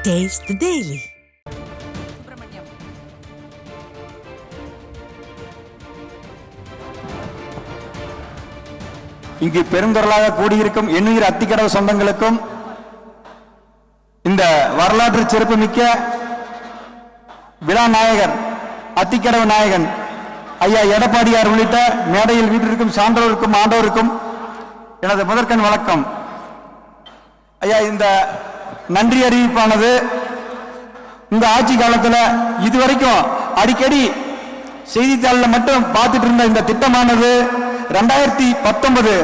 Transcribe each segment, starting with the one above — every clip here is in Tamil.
Taste the Daily. இங்கு பெருந்தொடராக கூடியிருக்கும் எண்ணுயிர் அத்திக்கடவு சொந்தங்களுக்கும் இந்த வரலாற்று சிறப்புமிக்க விழா நாயகர் அத்திக்கடவு நாயகன் ஐயா எடப்பாடியார் உள்ளிட்ட மேடையில் வீட்டிற்கும் சான்றோருக்கும் ஆண்டோருக்கும் எனது முதற்கண் வணக்கம். ஐயா, இந்த நன்றி அறிவிப்பானது இந்த ஆட்சி காலத்தில் இதுவரைக்கும் அடிக்கடி செய்தித்தாளில் மட்டும் பார்த்துட்டு இருந்த இந்த திட்டமானது 2019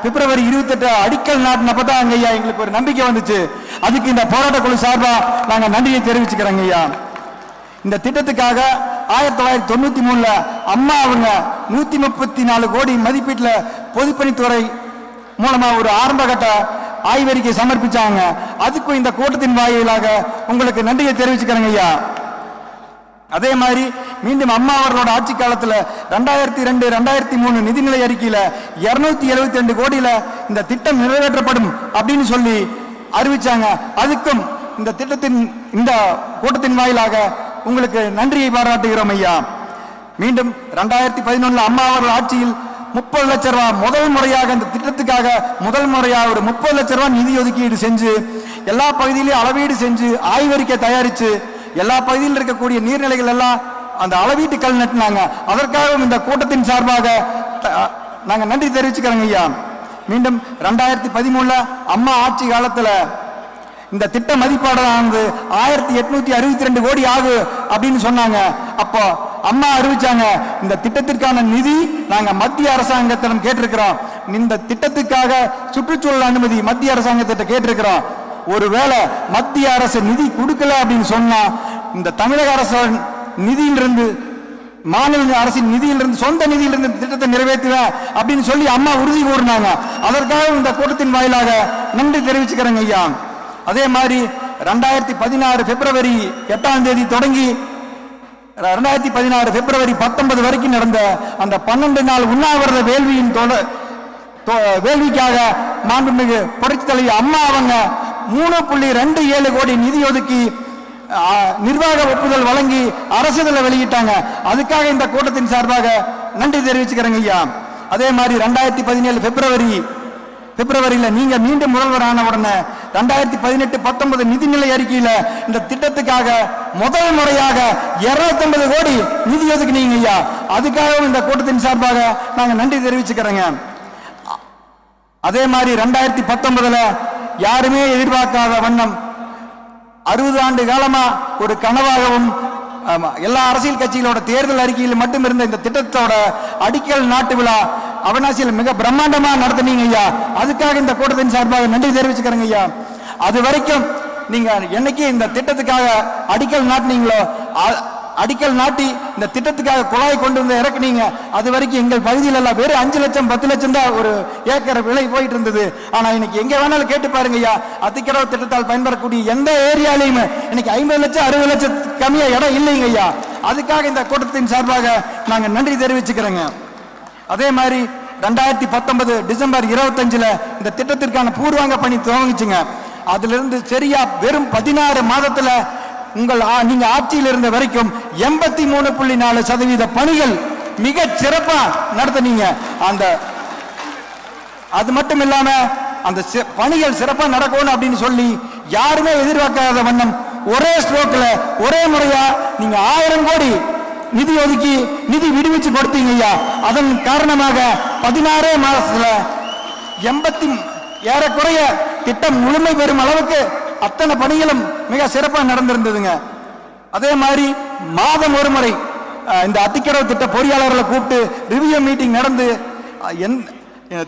பிப்ரவரி 28 அடிக்கல் நாட்டினப்பதான் அங்க ஐயா எங்களுக்கு ஒரு நம்பிக்கை வந்துச்சு. அதுக்கு இந்த போராட்ட குழு சார்பா நாங்க நன்றியை தெரிவிச்சுக்கிறோங்க ஐயா. இந்த திட்டத்துக்காக 1993 அம்மா அவங்க 134 கோடி மதிப்பீட்டில் பொதுப்பணித்துறை மூலமா ஒரு ஆரம்பகட்ட ஆய்வறிக்கை சமர்ப்பிச்சாங்க. அதுக்கும் இந்த கூட்டத்தின் வாயிலாக உங்களுக்கு நன்றியை தெரிவிச்சுக்கிறேங்க ஐயா. அதே மாதிரி மீண்டும் அம்மா அவர்களோட ஆட்சி காலத்தில் 2002, 2003 நிதிநிலை அறிக்கையில 272 கோடியில இந்த திட்டம் நிறைவேற்றப்படும் அப்படின்னு சொல்லி அறிவிச்சாங்க. அதுக்கும் இந்த திட்டத்தின் இந்த கூட்டத்தின் வாயிலாக உங்களுக்கு நன்றியை பாராட்டுகிறோம் ஐயா. மீண்டும் 2011 அம்மா அவர்கள் ஆட்சியில் 30 லட்சம் ரூபாய் முதல் முறையாக இந்த திட்டத்துக்காக முதல் முறையாக ஒரு 30 லட்சம் ரூபாய் நிதி ஒதுக்கீடு செஞ்சு எல்லா பகுதியிலையும் அளவீடு செஞ்சு ஆய்வறிக்கை தயாரிச்சு எல்லா பகுதியில் இருக்கக்கூடிய நீர்நிலைகள் எல்லாம் அந்த அளவீட்டு கல் நட்டினாங்க. அதற்காகவும் இந்த கூட்டத்தின் சார்பாக நாங்கள் நன்றி தெரிவிச்சுக்கிறோங்க ஐயா. மீண்டும் 2013 அம்மா ஆட்சி காலத்தில் இந்த திட்ட மதிப்பாடானது 1862 கோடி ஆகும் அப்படின்னு சொன்னாங்க. அப்போ அம்மா அறிவிச்சாங்க, இந்த திட்டத்திற்கான நிதி நாங்க மத்திய அரசாங்கத்திடம் கேட்டிருக்கிறோம். இந்த திட்டத்துக்காக சுற்றுச்சூழல் அனுமதி மத்திய அரசாங்கத்திட்ட கேட்டிருக்கிறோம். ஒருவேளை மத்திய அரசு நிதி கொடுக்கல அப்படின்னு சொன்னா இந்த தமிழக அரசு நிதியிலிருந்து மாநில அரசின் நிதியிலிருந்து சொந்த நிதியிலிருந்து திட்டத்தை நிறைவேற்றுவேன் அப்படின்னு சொல்லி அம்மா உறுதி கூறினாங்க. அதற்காக இந்த கூட்டத்தின் வாயிலாக நன்றி தெரிவிச்சுக்கிறேங்க ஐயா. அதே மாதிரி 2016 பிப்ரவரி 8 தொடங்கி 2016 பிப்ரவரி 19 வரைக்கும் நடந்த அந்த 12 நாள் உண்ணாவிரத வேள்விக்காக மாண்புமிகு புரட்சி தலைவி அம்மா அவங்க 3.27 கோடி நிதி ஒதுக்கி நிர்வாக ஒப்புதல் வழங்கி அரசுதலை வெளியிட்டாங்க. அதுக்காக இந்த கூட்டத்தின் சார்பாக நன்றி தெரிவிச்சுக்கிறேங்க ஐயா. அதே மாதிரி 2017 பிப்ரவரியில் நீங்க மீண்டும் முதல்வரான உடனே 2018-19 நிதிநிலை அறிக்கையில இந்த திட்டத்துக்காக முதல் முறையாக 250 கோடி நிதி ஒதுக்கினீங்க ஐயா. அதுக்காகவும் இந்த கூட்டத்தின் சார்பாக நாங்க நன்றி தெரிவிச்சுக்கிறோங்க. அதே மாதிரி 2019 யாருமே எதிர்பார்க்காத வண்ணம் 60 ஆண்டு காலமா ஒரு கனவாகவும் எல்லா அரசியல் கட்சிகளோட தேர்தல் அறிக்கையில் மட்டும் இருந்த இந்த திட்டத்தோட அடிக்கல் நாட்டு விழா அவனாசியில் மிக பிரம்மாண்டமா நடத்தினீங்க ஐயா. அதுக்காக இந்த கூட்டத்தின் சார்பாக நன்றி தெரிவிச்சுக்கிறேங்க ஐயா. அது வரைக்கும் நீங்க என்னைக்கு இந்த திட்டத்துக்காக அடிக்கல் நாட்டினீங்களோ அடிக்கல் நாட்டி இந்த திட்டத்துக்காக குழாய் கொண்டு வந்து இறக்குனீங்க. அது வரைக்கும் எங்கள் பகுதியில் எல்லாம் வெறும் 5 லட்சம் 10 லட்சம் தான் ஒரு ஏக்கர் விலை போயிட்டு இருந்தது. ஆனா இன்னைக்கு எங்க வேணாலும் கேட்டு பாருங்க ஐயா, அத்திக்கடவு திட்டத்தால் பயன்படக்கூடிய எந்த ஏரியாலையும் இன்னைக்கு 50 லட்சம் 60 லட்சம் கம்மியா இடம் இல்லைங்க ஐயா. அதுக்காக இந்த கூட்டத்தின் சார்பாக நாங்க நன்றி தெரிவிச்சுக்கிறோங்க. அதே மாதிரி 2019 டிசம்பர் 25 இந்த திட்டத்திற்கான பூர்வாங்க பணி துவங்கிச்சுங்க. அதுல இருந்து சரியா வெறும் 16 மாதத்துல நீங்க ஆட்சியில் இருந்த வரைக்கும் 83.4% பணிகள் மிக சிறப்பா நடத்தினீங்க. அது மட்டும் இல்லாம அந்த பணிகள் சிறப்பா நடக்கணும் அப்படின்னு சொல்லி யாருமே எதிர்பார்க்காத வண்ணம் ஒரே ஸ்ட்ரோக்ல ஒரே முறையா நீங்க 1000 கோடி நிதி ஒதுக்கி நிதி விடுவிச்சு கொடுத்தீங்க ஐயா. அதன் காரணமாக 16 மாதத்துல ஏறக்குறைய திட்டம் முழுமை பெறும் அளவுக்கு அத்தனை பணிகளும் மிக சிறப்பாக நடந்திருந்ததுங்க. அதே மாதிரி மாதம் ஒரு முறை இந்த அத்திக்கடவு திட்ட பொறியாளர்களை கூப்பிட்டு ரிவ்யூ மீட்டிங் நடந்து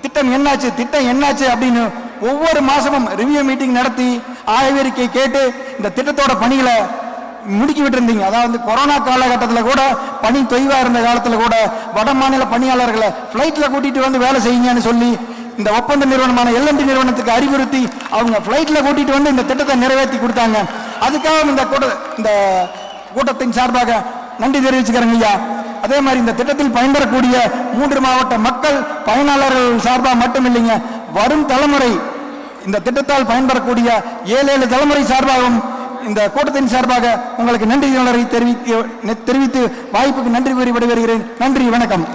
திட்டம் என்னாச்சு அப்படின்னு ஒவ்வொரு மாசமும் ரிவ்யூ மீட்டிங் நடத்தி ஆய்வறிக்கை கேட்டு இந்த திட்டத்தோட பணிகளை முடுக்கி விட்டு இருந்தீங்க. அதாவது கொரோனா காலகட்டத்தில் கூட பணி தொய்வா இருந்த காலத்தில் கூட வட மாநில பணியாளர்களை பிளைட்ல கூட்டிட்டு வந்து வேலை செய்யுங்கன்னு சொல்லி இந்த ஒப்பந்த நிறுவனமான LNT நிறுவனத்துக்கு அறிவுறுத்தி அவங்க பிளைட்ல கூட்டிட்டு வந்து இந்த திட்டத்தை நிறைவேற்றி கொடுத்தாங்க. அதுக்காக இந்த கூட்டத்தின் சார்பாக நன்றி தெரிவிச்சுக்கிறேங்க ஐயா. அதே மாதிரி இந்த திட்டத்தில் பயன்பெறக்கூடிய 3 மாவட்ட மக்கள் பயனாளர்கள் சார்பாக மட்டும் இல்லைங்க, வரும் தலைமுறை இந்த திட்டத்தால் பயன்பெறக்கூடிய 7 தலைமுறை சார்பாகவும் இந்த கூட்டத்தின் சார்பாக உங்களுக்கு நன்றி தெரிவித்து வாய்ப்புக்கு நன்றி கூறி விடைபெறுகிறேன். நன்றி, வணக்கம்.